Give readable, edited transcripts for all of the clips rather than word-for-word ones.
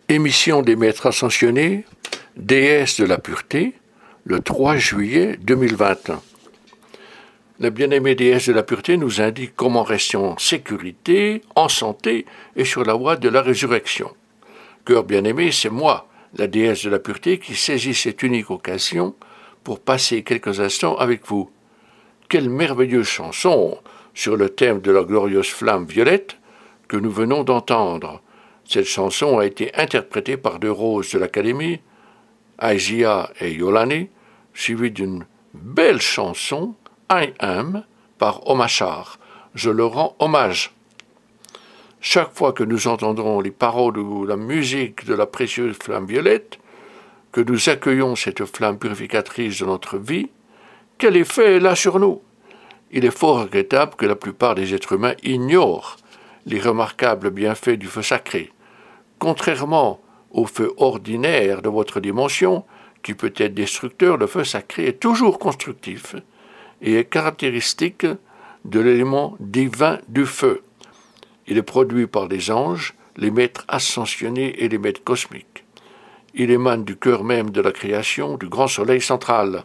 Émission des maîtres ascensionnés, déesse de la pureté, le 3 juillet 2021. La bien-aimée déesse de la pureté nous indique comment rester en sécurité, en santé et sur la voie de la résurrection. Cœur bien-aimé, c'est moi, la déesse de la pureté, qui saisis cette unique occasion pour passer quelques instants avec vous. Quelle merveilleuse chanson sur le thème de la glorieuse flamme violette que nous venons d'entendre. Cette chanson a été interprétée par deux roses de l'Académie, Aisia et Yolani, suivie d'une belle chanson, I Am, par Omachar. Je leur rends hommage. Chaque fois que nous entendrons les paroles ou la musique de la précieuse flamme violette, que nous accueillons cette flamme purificatrice de notre vie, quel effet elle a sur nous? Il est fort regrettable que la plupart des êtres humains ignorent les remarquables bienfaits du feu sacré. Contrairement au feu ordinaire de votre dimension, qui peut être destructeur, le feu sacré est toujours constructif et est caractéristique de l'élément divin du feu. Il est produit par les anges, les maîtres ascensionnés et les maîtres cosmiques. Il émane du cœur même de la création, du grand soleil central.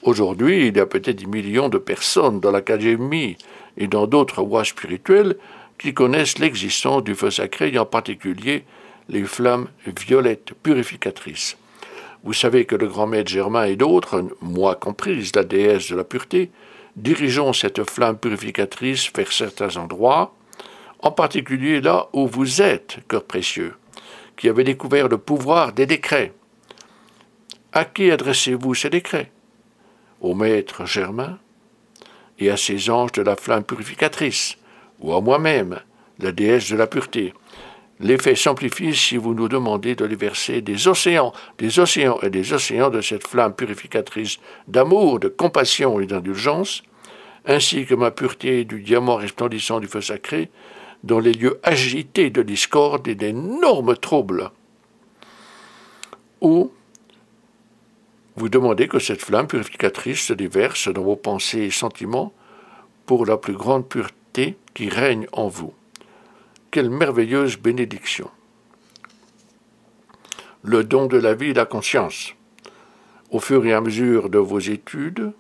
Aujourd'hui, il y a peut-être des millions de personnes dans l'Académie et dans d'autres voies spirituelles qui connaissent l'existence du feu sacré et en particulier les flammes violettes purificatrices. Vous savez que le grand maître Germain et d'autres, moi comprise, la déesse de la pureté, dirigeons cette flamme purificatrice vers certains endroits, en particulier là où vous êtes, cœur précieux, qui avez découvert le pouvoir des décrets. À qui adressez-vous ces décrets? Au maître Germain et à ses anges de la flamme purificatrice, ou à moi-même, la déesse de la pureté. L'effet s'amplifie si vous nous demandez de les verser des océans et des océans de cette flamme purificatrice d'amour, de compassion et d'indulgence, ainsi que ma pureté du diamant resplendissant du feu sacré, dans les lieux agités de discorde et d'énormes troubles. Ou vous demandez que cette flamme purificatrice se déverse dans vos pensées et sentiments pour la plus grande pureté qui règne en vous. Quelle merveilleuse bénédiction! Le don de la vie et la conscience. Au fur et à mesure de vos études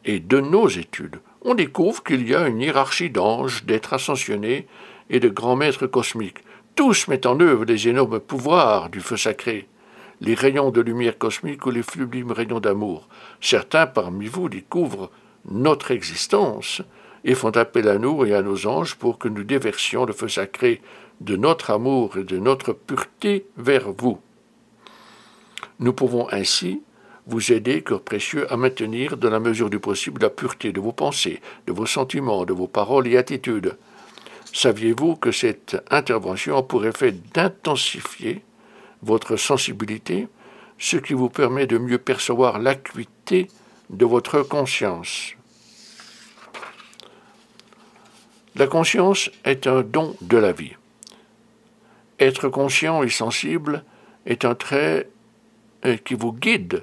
et de nos études, on découvre qu'il y a une hiérarchie d'anges, d'êtres ascensionnés et de grands maîtres cosmiques. Tous mettent en œuvre les énormes pouvoirs du feu sacré, les rayons de lumière cosmique ou les sublimes rayons d'amour. Certains parmi vous découvrent notre existence et font appel à nous et à nos anges pour que nous déversions le feu sacré de notre amour et de notre pureté vers vous. Nous pouvons ainsi vous aider, cœur précieux, à maintenir dans la mesure du possible la pureté de vos pensées, de vos sentiments, de vos paroles et attitudes. Saviez-vous que cette intervention a pour effet d'intensifier votre sensibilité, ce qui vous permet de mieux percevoir l'acuité de votre conscience? La conscience est un don de la vie. Être conscient et sensible est un trait qui vous guide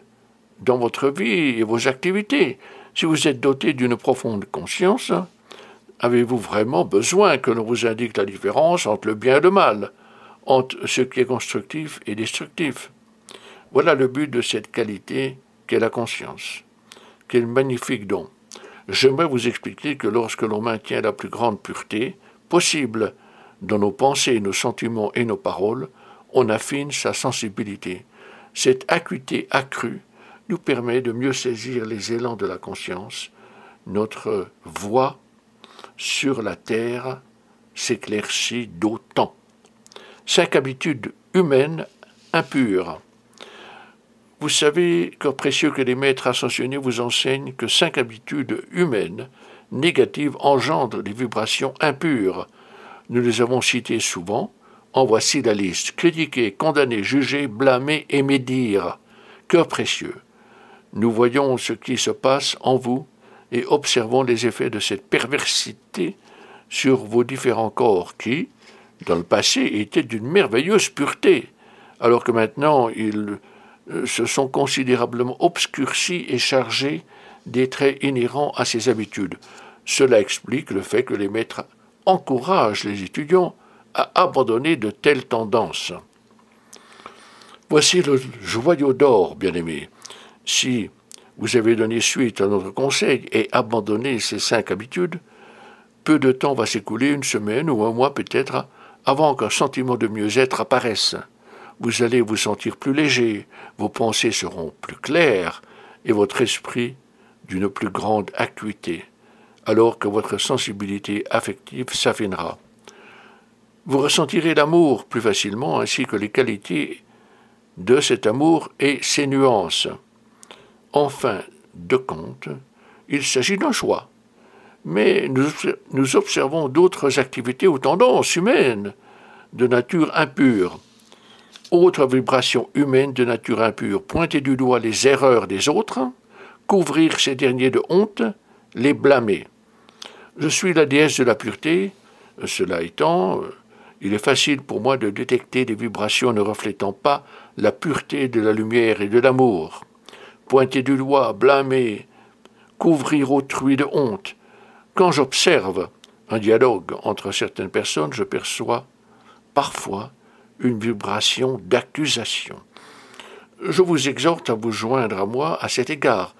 dans votre vie et vos activités. Si vous êtes doté d'une profonde conscience, avez-vous vraiment besoin que l'on vous indique la différence entre le bien et le mal, entre ce qui est constructif et destructif? Voilà le but de cette qualité qu'est la conscience. Quel magnifique don! J'aimerais vous expliquer que lorsque l'on maintient la plus grande pureté possible dans nos pensées, nos sentiments et nos paroles, on affine sa sensibilité. Cette acuité accrue nous permet de mieux saisir les élans de la conscience. Notre voie sur la terre s'éclaircit d'autant. 5 habitudes humaines impures. Vous savez, cœur précieux, que les maîtres ascensionnés vous enseignent que 5 habitudes humaines négatives engendrent des vibrations impures. Nous les avons citées souvent. En voici la liste. Critiquer, condamner, juger, blâmer et médire. Cœur précieux, nous voyons ce qui se passe en vous et observons les effets de cette perversité sur vos différents corps qui, dans le passé, étaient d'une merveilleuse pureté, alors que maintenant ils se sont considérablement obscurcis et chargés des traits inhérents à ces habitudes. Cela explique le fait que les maîtres encouragent les étudiants à abandonner de telles tendances. Voici le joyau d'or, bien-aimés. Si vous avez donné suite à notre conseil et abandonné ces 5 habitudes, peu de temps va s'écouler, une semaine ou un mois peut-être, avant qu'un sentiment de mieux-être apparaisse. Vous allez vous sentir plus léger, vos pensées seront plus claires et votre esprit d'une plus grande acuité, alors que votre sensibilité affective s'affinera. Vous ressentirez l'amour plus facilement ainsi que les qualités de cet amour et ses nuances. En fin de compte, il s'agit d'un choix. Mais nous observons d'autres activités ou tendances humaines de nature impure. Autre vibration humaine de nature impure, pointer du doigt les erreurs des autres, couvrir ces derniers de honte, les blâmer. Je suis la déesse de la pureté, cela étant, il est facile pour moi de détecter des vibrations ne reflétant pas la pureté de la lumière et de l'amour. Pointer du doigt, blâmer, couvrir autrui de honte. Quand j'observe un dialogue entre certaines personnes, je perçois parfois une vibration d'accusation. Je vous exhorte à vous joindre à moi à cet égard.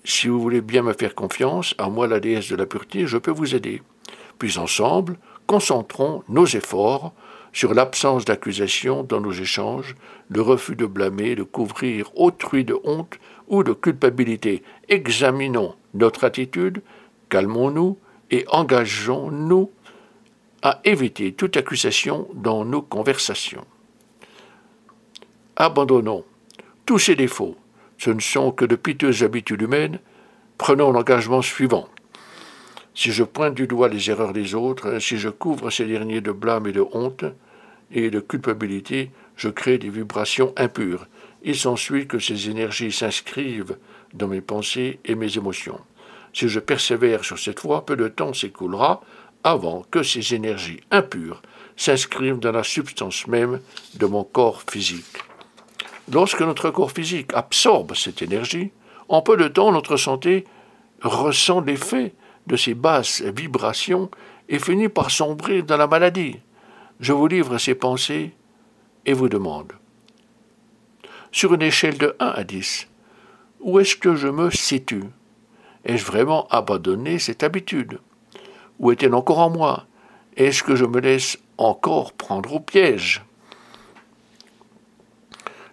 Si vous voulez bien me faire confiance, à moi la déesse de la pureté, je peux vous aider. Puis ensemble, concentrons nos efforts sur l'absence d'accusation dans nos échanges, le refus de blâmer, de couvrir autrui de honte ou de culpabilité. Examinons notre attitude, calmons-nous et engageons-nous à éviter toute accusation dans nos conversations. Abandonnons tous ces défauts. Ce ne sont que de piteuses habitudes humaines. Prenons l'engagement suivant. Si je pointe du doigt les erreurs des autres, si je couvre ces derniers de blâme et de honte et de culpabilité, je crée des vibrations impures. Il s'ensuit que ces énergies s'inscrivent dans mes pensées et mes émotions. Si je persévère sur cette voie, peu de temps s'écoulera avant que ces énergies impures s'inscrivent dans la substance même de mon corps physique. Lorsque notre corps physique absorbe cette énergie, en peu de temps notre santé ressent l'effet de ces basses vibrations et finit par sombrer dans la maladie. Je vous livre ces pensées et vous demande, sur une échelle de 1 à 10, où est-ce que je me situe? Ai-je vraiment abandonné cette habitude? Où est-elle encore en moi? Est-ce que je me laisse encore prendre au piège?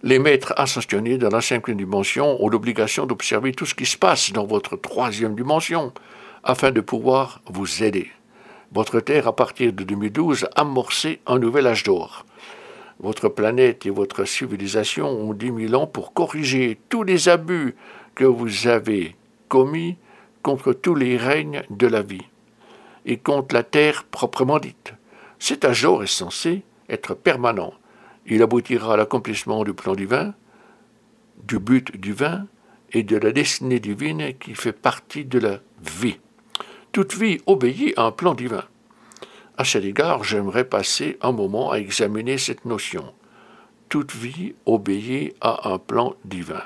Les maîtres ascensionnés dans la 5e dimension ont l'obligation d'observer tout ce qui se passe dans votre 3e dimension, afin de pouvoir vous aider. Votre Terre, à partir de 2012, a amorcé un nouvel âge d'or. Votre planète et votre civilisation ont 10 000 ans pour corriger tous les abus que vous avez commis contre tous les règnes de la vie et contre la Terre proprement dite. Cet âge d'or est censé être permanent. Il aboutira à l'accomplissement du plan divin, du but divin et de la destinée divine qui fait partie de la vie. Toute vie obéit à un plan divin. À cet égard, j'aimerais passer un moment à examiner cette notion. Toute vie obéit à un plan divin.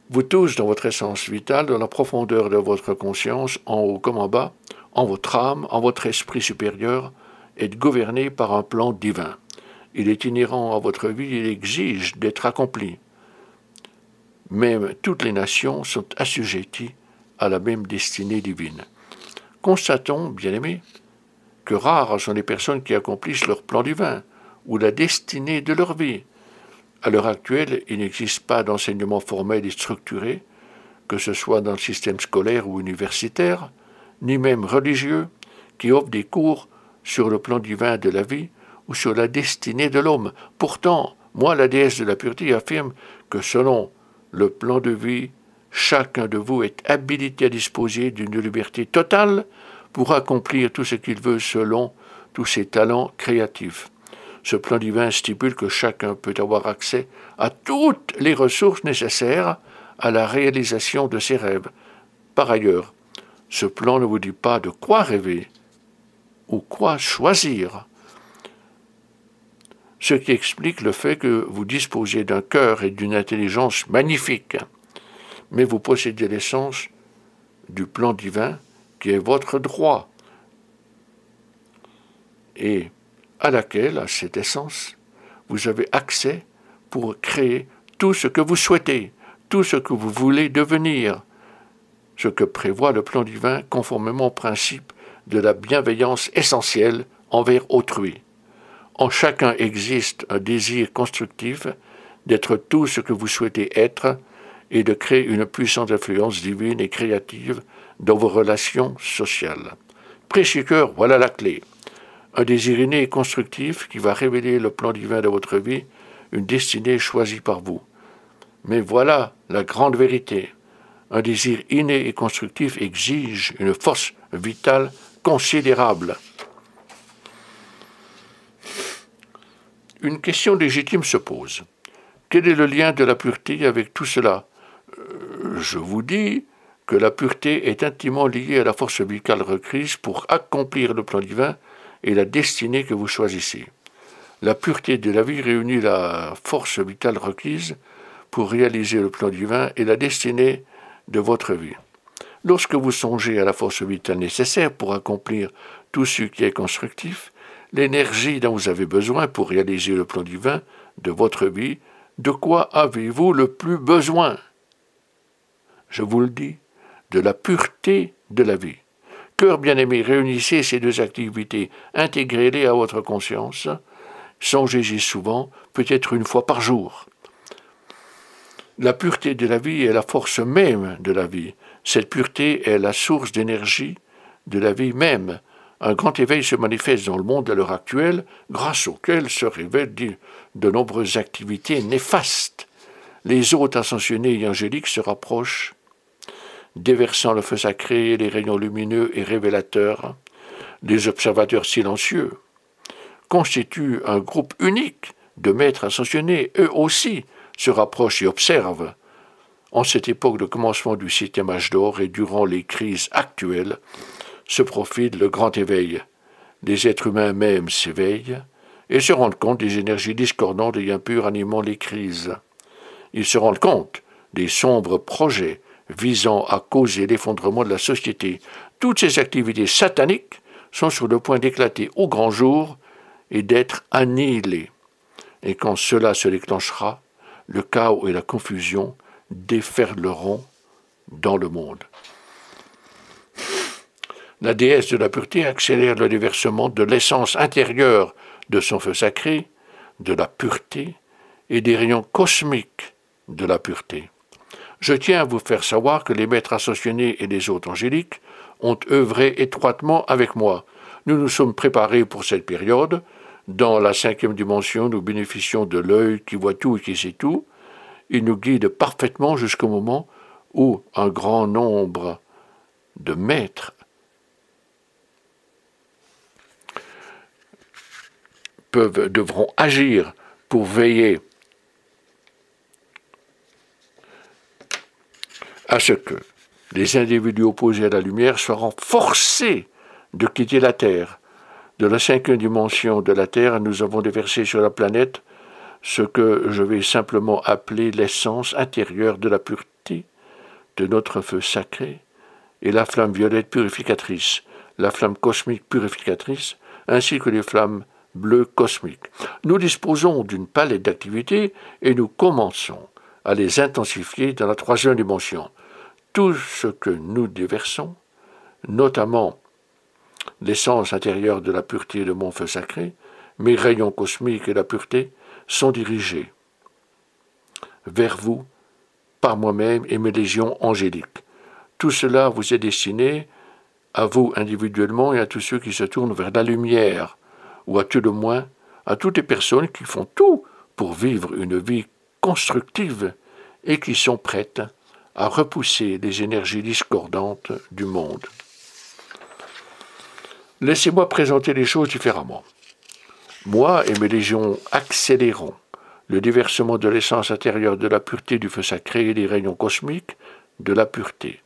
Vous tous, dans votre essence vitale, dans la profondeur de votre conscience, en haut comme en bas, en votre âme, en votre esprit supérieur, êtes gouvernés par un plan divin. Il est inhérent à votre vie, il exige d'être accompli. Même toutes les nations sont assujetties à la même destinée divine. Constatons, bien-aimés, que rares sont les personnes qui accomplissent leur plan divin ou la destinée de leur vie. À l'heure actuelle, il n'existe pas d'enseignement formel et structuré, que ce soit dans le système scolaire ou universitaire, ni même religieux, qui offre des cours sur le plan divin de la vie ou sur la destinée de l'homme. Pourtant, moi, la déesse de la pureté, affirme que selon le plan de vie, chacun de vous est habilité à disposer d'une liberté totale pour accomplir tout ce qu'il veut selon tous ses talents créatifs. Ce plan divin stipule que chacun peut avoir accès à toutes les ressources nécessaires à la réalisation de ses rêves. Par ailleurs, ce plan ne vous dit pas de quoi rêver ou quoi choisir, ce qui explique le fait que vous disposez d'un cœur et d'une intelligence magnifiques, mais vous possédez l'essence du plan divin qui est votre droit. et à laquelle, à cette essence, vous avez accès pour créer tout ce que vous souhaitez, tout ce que vous voulez devenir, ce que prévoit le plan divin conformément au principe de la bienveillance essentielle envers autrui. En chacun existe un désir constructif d'être tout ce que vous souhaitez être et de créer une puissante influence divine et créative dans vos relations sociales. Précieux cœur, voilà la clé. Un désir inné et constructif qui va révéler le plan divin de votre vie, une destinée choisie par vous. Mais voilà la grande vérité. Un désir inné et constructif exige une force vitale considérable. Une question légitime se pose. Quel est le lien de la pureté avec tout cela? Je vous dis que la pureté est intimement liée à la force vitale requise pour accomplir le plan divin et la destinée que vous choisissez. La pureté de la vie réunit la force vitale requise pour réaliser le plan divin et la destinée de votre vie. Lorsque vous songez à la force vitale nécessaire pour accomplir tout ce qui est constructif, l'énergie dont vous avez besoin pour réaliser le plan divin de votre vie, de quoi avez-vous le plus besoin? Je vous le dis, de la pureté de la vie. Cœur bien-aimé, réunissez ces deux activités, intégrez-les à votre conscience, songez-y souvent, peut-être une fois par jour. La pureté de la vie est la force même de la vie. Cette pureté est la source d'énergie de la vie même. Un grand éveil se manifeste dans le monde à l'heure actuelle, grâce auquel se révèlent de nombreuses activités néfastes. Les hôtes ascensionnés et angéliques se rapprochent, déversant le feu sacré et les rayons lumineux et révélateurs. Les observateurs silencieux constituent un groupe unique de maîtres ascensionnés, eux aussi, se rapprochent et observent. En cette époque de commencement du 7e âge d'or et durant les crises actuelles, se profile le grand éveil. Les êtres humains même s'éveillent et se rendent compte des énergies discordantes et impures animant les crises. Ils se rendent compte des sombres projets visant à causer l'effondrement de la société. Toutes ces activités sataniques sont sur le point d'éclater au grand jour et d'être annihilées. Et quand cela se déclenchera, le chaos et la confusion déferleront dans le monde. La déesse de la pureté accélère le déversement de l'essence intérieure de son feu sacré, de la pureté et des rayons cosmiques de la pureté. Je tiens à vous faire savoir que les maîtres ascensionnés et les hôtes angéliques ont œuvré étroitement avec moi. Nous nous sommes préparés pour cette période. Dans la 5e dimension, nous bénéficions de l'œil qui voit tout et qui sait tout. Il nous guide parfaitement jusqu'au moment où un grand nombre de maîtres devront agir pour veiller à ce que les individus opposés à la lumière soient forcés de quitter la Terre. De la 5e dimension de la Terre, nous avons déversé sur la planète ce que je vais simplement appeler l'essence intérieure de la pureté de notre feu sacré et la flamme violette purificatrice, la flamme cosmique purificatrice, ainsi que les flammes bleues cosmiques. Nous disposons d'une palette d'activités et nous commençons à les intensifier dans la 3e dimension. Tout ce que nous déversons, notamment l'essence intérieure de la pureté de mon feu sacré, mes rayons cosmiques et la pureté, sont dirigés vers vous par moi-même et mes légions angéliques. Tout cela vous est destiné à vous individuellement et à tous ceux qui se tournent vers la lumière, ou à tout le moins à toutes les personnes qui font tout pour vivre une vie constructive et qui sont prêtes à repousser les énergies discordantes du monde. Laissez-moi présenter les choses différemment. Moi et mes légions accélérons le déversement de l'essence intérieure de la pureté du feu sacré et des rayons cosmiques de la pureté.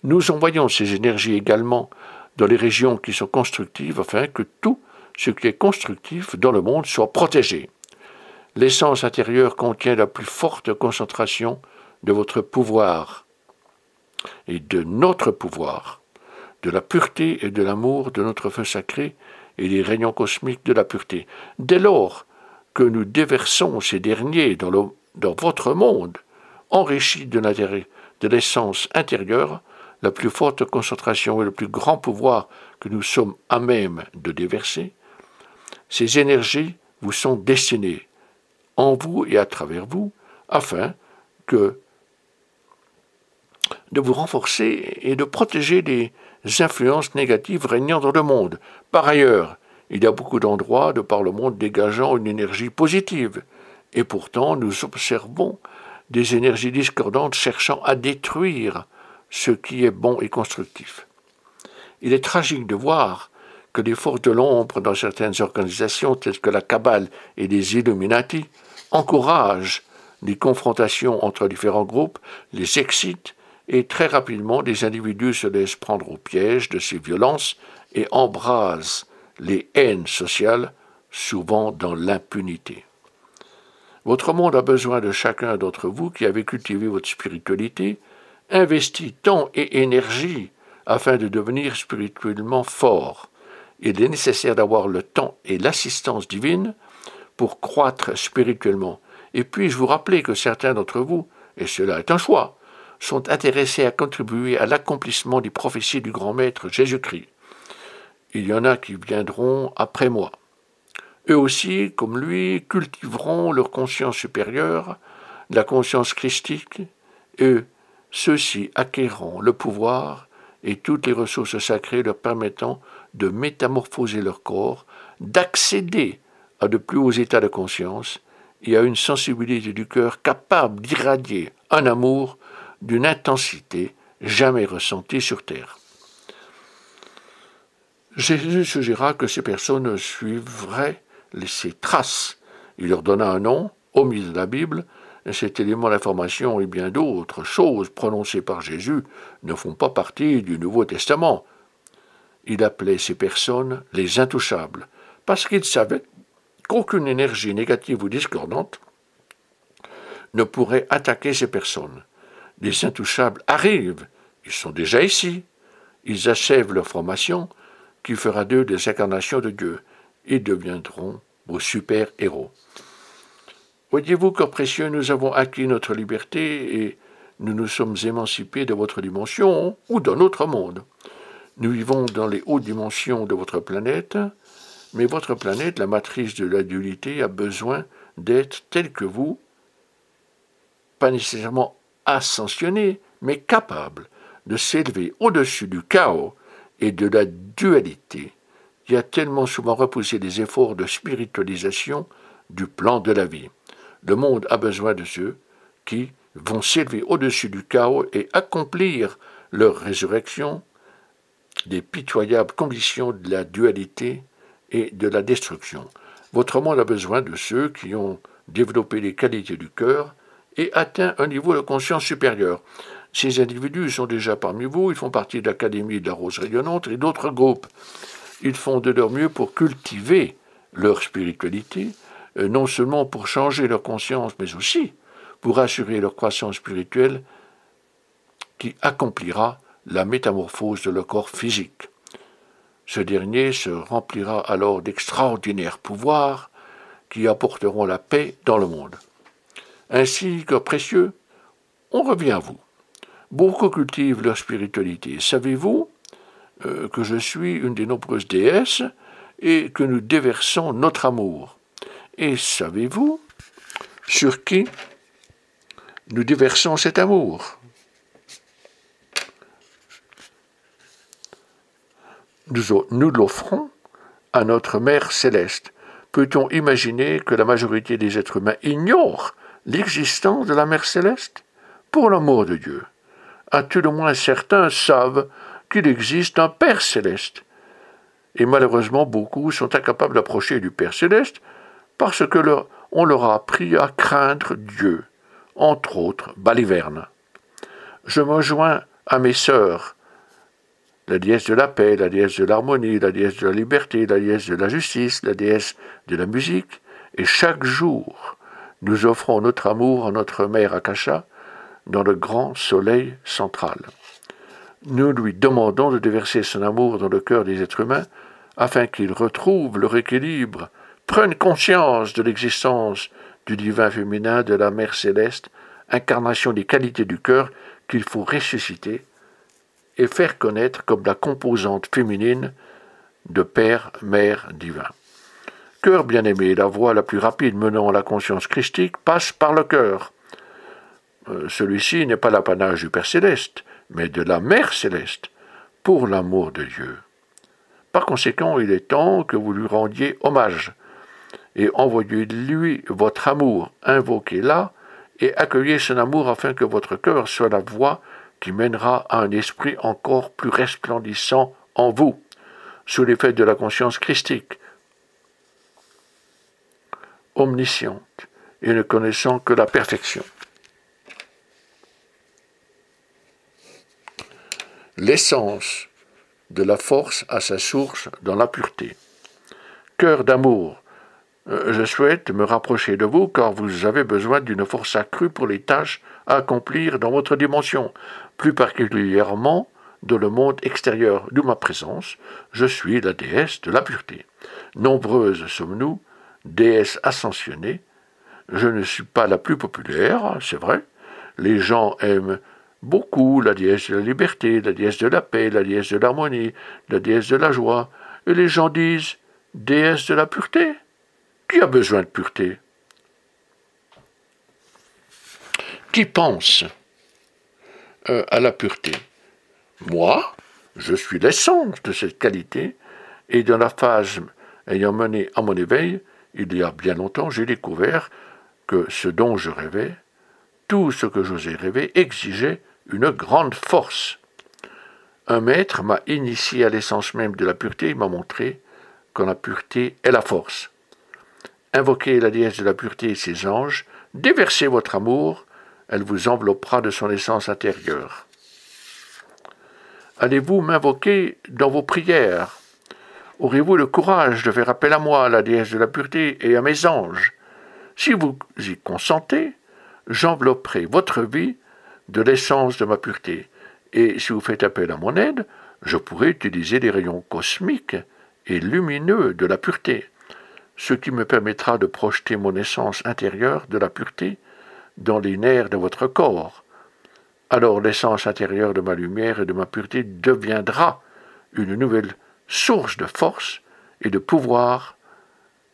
Nous envoyons ces énergies également dans les régions qui sont constructives afin que tout ce qui est constructif dans le monde soit protégé. L'essence intérieure contient la plus forte concentration de votre pouvoir et de notre pouvoir, de la pureté et de l'amour de notre feu sacré et les rayons cosmiques de la pureté. Dès lors que nous déversons ces derniers dans votre monde, enrichi de l'essence intérieure, la plus forte concentration et le plus grand pouvoir que nous sommes à même de déverser, ces énergies vous sont destinées, en vous et à travers vous, afin de vous renforcer et de protéger des influences négatives régnant dans le monde. Par ailleurs, il y a beaucoup d'endroits de par le monde dégageant une énergie positive, et pourtant nous observons des énergies discordantes cherchant à détruire ce qui est bon et constructif. Il est tragique de voir que les forces de l'ombre dans certaines organisations telles que la Kabbale et les Illuminati encouragent les confrontations entre différents groupes, les excitent, et très rapidement des individus se laissent prendre au piège de ces violences et embrasent les haines sociales, souvent dans l'impunité. Votre monde a besoin de chacun d'entre vous qui avez cultivé votre spiritualité, investi temps et énergie afin de devenir spirituellement fort. Il est nécessaire d'avoir le temps et l'assistance divine pour croître spirituellement. Et puis-je vous rappeler que certains d'entre vous, et cela est un choix, sont intéressés à contribuer à l'accomplissement des prophéties du grand maître Jésus-Christ. Il y en a qui viendront après moi. Eux aussi, comme lui, cultiveront leur conscience supérieure, la conscience christique, et ceux-ci acquerront le pouvoir et toutes les ressources sacrées leur permettant de métamorphoser leur corps, d'accéder à de plus hauts états de conscience et à une sensibilité du cœur capable d'irradier un amour d'une intensité jamais ressentie sur terre. Jésus suggéra que ces personnes suivraient ces traces. Il leur donna un nom, au milieu de la Bible, et cet élément d'information et bien d'autres choses prononcées par Jésus ne font pas partie du Nouveau Testament. Il appelait ces personnes les intouchables, parce qu'il savait qu'aucune énergie négative ou discordante ne pourrait attaquer ces personnes. Les intouchables arrivent, ils sont déjà ici, ils achèvent leur formation, qui fera d'eux des incarnations de Dieu. Ils deviendront vos super-héros. Voyez-vous, corps précieux, nous avons acquis notre liberté et nous nous sommes émancipés de votre dimension ou d'un autre monde. Nous vivons dans les hautes dimensions de votre planète, mais votre planète, la matrice de la dualité, a besoin d'être telle que vous, pas nécessairement ascensionnée, mais capable de s'élever au-dessus du chaos et de la dualité qui a tellement souvent repoussé les efforts de spiritualisation du plan de la vie. Le monde a besoin de ceux qui vont s'élever au-dessus du chaos et accomplir leur résurrection des pitoyables conditions de la dualité et de la destruction. Votre monde a besoin de ceux qui ont développé les qualités du cœur et atteint un niveau de conscience supérieur. Ces individus sont déjà parmi vous, ils font partie de l'Académie de la Rose Rayonnante et d'autres groupes. Ils font de leur mieux pour cultiver leur spiritualité, non seulement pour changer leur conscience, mais aussi pour assurer leur croissance spirituelle qui accomplira la métamorphose de leur corps physique. Ce dernier se remplira alors d'extraordinaires pouvoirs qui apporteront la paix dans le monde. Ainsi, corps précieux, on revient à vous. Beaucoup cultivent leur spiritualité. Savez-vous que je suis une des nombreuses déesses et que nous déversons notre amour? Et savez-vous sur qui nous déversons cet amour? Nous l'offrons à notre Mère céleste. Peut-on imaginer que la majorité des êtres humains ignorent l'existence de la Mère céleste? Pour l'amour de Dieu, à tout le moins certains savent qu'il existe un Père céleste. Et malheureusement, beaucoup sont incapables d'approcher du Père céleste parce que on leur a appris à craindre Dieu, entre autres Baliverne. Je me joins à mes sœurs, la déesse de la paix, la déesse de l'harmonie, la déesse de la liberté, la déesse de la justice, la déesse de la musique, et chaque jour, nous offrons notre amour à notre mère Akasha dans le grand soleil central. Nous lui demandons de déverser son amour dans le cœur des êtres humains afin qu'ils retrouvent leur équilibre, prennent conscience de l'existence du divin féminin de la Mère céleste, incarnation des qualités du cœur qu'il faut ressusciter et faire connaître comme la composante féminine de Père, Mère divin. Cœur bien-aimé, la voie la plus rapide menant à la conscience christique passe par le cœur. Celui-ci n'est pas l'apanage du Père céleste, mais de la Mère céleste, pour l'amour de Dieu. Par conséquent, il est temps que vous lui rendiez hommage, et envoyez-lui votre amour, invoquez-la, et accueillez son amour afin que votre cœur soit la voie qui mènera à un esprit encore plus resplendissant en vous, sous l'effet de la conscience christique, omnisciente, et ne connaissant que la perfection. L'essence de la force a sa source dans la pureté. Cœur d'amour, je souhaite me rapprocher de vous car vous avez besoin d'une force accrue pour les tâches à accomplir dans votre dimension, plus particulièrement dans le monde extérieur, d'où ma présence. Je suis la déesse de la pureté. Nombreuses sommes-nous, déesse ascensionnée. Je ne suis pas la plus populaire, c'est vrai. Les gens aiment beaucoup la déesse de la liberté, la déesse de la paix, la déesse de l'harmonie, la déesse de la joie. Et les gens disent « déesse de la pureté ». Qui a besoin de pureté? Qui pense à la pureté? Moi, je suis l'essence de cette qualité, et dans la phase ayant mené à mon éveil, il y a bien longtemps, j'ai découvert que ce dont je rêvais, tout ce que j'osais rêver, exigeait une grande force. Un maître m'a initié à l'essence même de la pureté, il m'a montré que la pureté est la force. Invoquez la déesse de la pureté et ses anges, déversez votre amour, elle vous enveloppera de son essence intérieure. Allez-vous m'invoquer dans vos prières? Aurez-vous le courage de faire appel à moi, la déesse de la pureté, et à mes anges? Si vous y consentez, j'envelopperai votre vie de l'essence de ma pureté. Et si vous faites appel à mon aide, je pourrai utiliser les rayons cosmiques et lumineux de la pureté, ce qui me permettra de projeter mon essence intérieure de la pureté dans les nerfs de votre corps. Alors l'essence intérieure de ma lumière et de ma pureté deviendra une nouvelle source de force et de pouvoir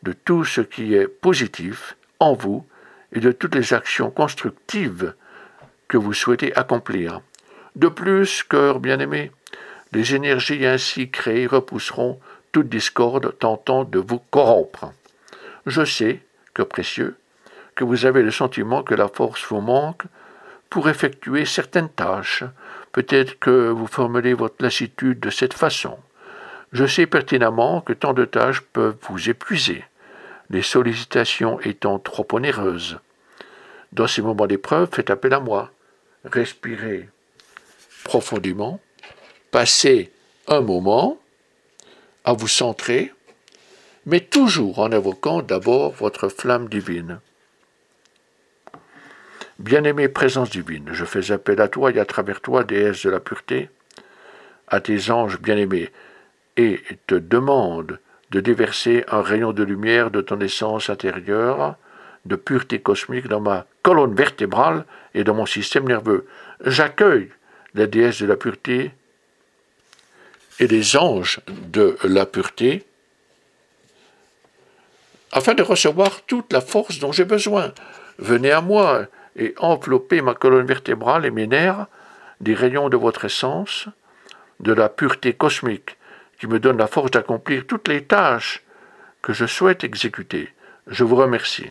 de tout ce qui est positif en vous et de toutes les actions constructives que vous souhaitez accomplir. De plus, cœur bien-aimé, les énergies ainsi créées repousseront toute discorde tentant de vous corrompre. Je sais, que précieux, que vous avez le sentiment que la force vous manque pour effectuer certaines tâches. Peut-être que vous formulez votre lassitude de cette façon. Je sais pertinemment que tant de tâches peuvent vous épuiser, les sollicitations étant trop onéreuses. Dans ces moments d'épreuve, faites appel à moi. Respirez profondément, passez un moment à vous centrer, mais toujours en invoquant d'abord votre flamme divine. Bien-aimée présence divine, je fais appel à toi et à travers toi, déesse de la pureté, à tes anges bien-aimés, et te demande de déverser un rayon de lumière de ton essence intérieure, de pureté cosmique dans ma colonne vertébrale et dans mon système nerveux. J'accueille la déesse de la pureté et les anges de la pureté afin de recevoir toute la force dont j'ai besoin. Venez à moi et enveloppez ma colonne vertébrale et mes nerfs des rayons de votre essence, de la pureté cosmique, qui me donne la force d'accomplir toutes les tâches que je souhaite exécuter. Je vous remercie.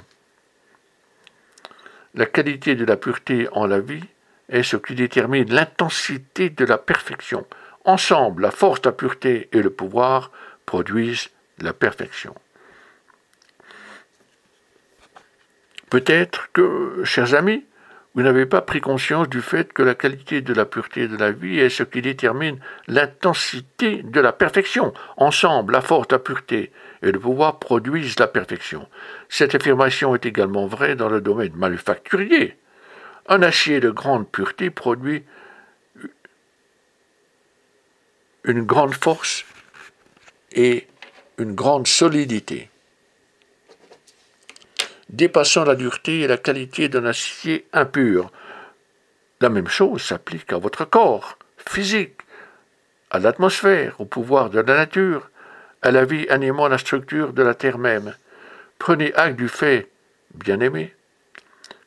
La qualité de la pureté en la vie est ce qui détermine l'intensité de la perfection. Ensemble, la force, la pureté et le pouvoir produisent la perfection. Peut-être que, chers amis, vous n'avez pas pris conscience du fait que la qualité de la pureté de la vie est ce qui détermine l'intensité de la perfection. Ensemble, la force, la pureté et le pouvoir produisent la perfection. Cette affirmation est également vraie dans le domaine manufacturier. Un acier de grande pureté produit une grande force et une grande solidité, dépassant la dureté et la qualité d'un acier impur. La même chose s'applique à votre corps physique, à l'atmosphère, au pouvoir de la nature, à la vie animant la structure de la terre même. Prenez acte du fait, bien-aimé,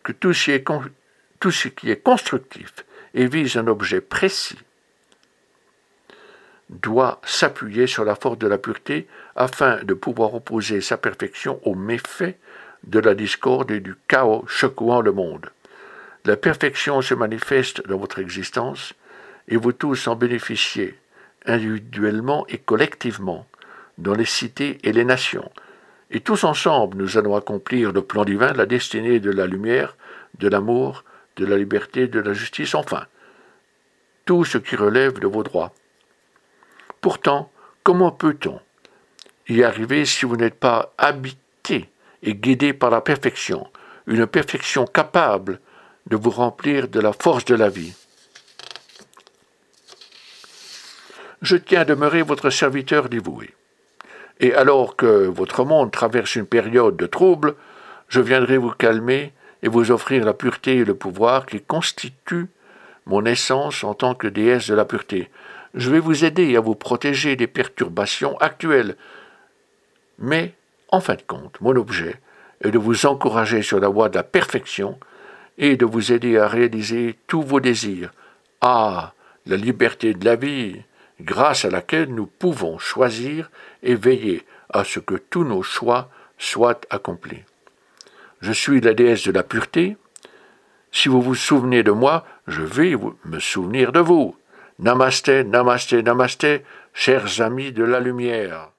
que tout ce qui est constructif et vise un objet précis doit s'appuyer sur la force de la pureté afin de pouvoir opposer sa perfection aux méfaits de la discorde et du chaos secouant le monde. La perfection se manifeste dans votre existence et vous tous en bénéficiez, individuellement et collectivement, dans les cités et les nations. Et tous ensemble, nous allons accomplir le plan divin, la destinée de la lumière, de l'amour, de la liberté, de la justice, enfin, tout ce qui relève de vos droits. Pourtant, comment peut-on y arriver si vous n'êtes pas habité et guidé par la perfection, une perfection capable de vous remplir de la force de la vie? Je tiens à demeurer votre serviteur dévoué. Et alors que votre monde traverse une période de trouble, je viendrai vous calmer et vous offrir la pureté et le pouvoir qui constituent mon essence en tant que déesse de la pureté. Je vais vous aider à vous protéger des perturbations actuelles. Mais, en fin de compte, mon objet est de vous encourager sur la voie de la perfection et de vous aider à réaliser tous vos désirs. Ah, la liberté de la vie, grâce à laquelle nous pouvons choisir et veiller à ce que tous nos choix soient accomplis. Je suis la déesse de la pureté. Si vous vous souvenez de moi, je vais me souvenir de vous. Namasté, namasté, namasté, chers amis de la lumière.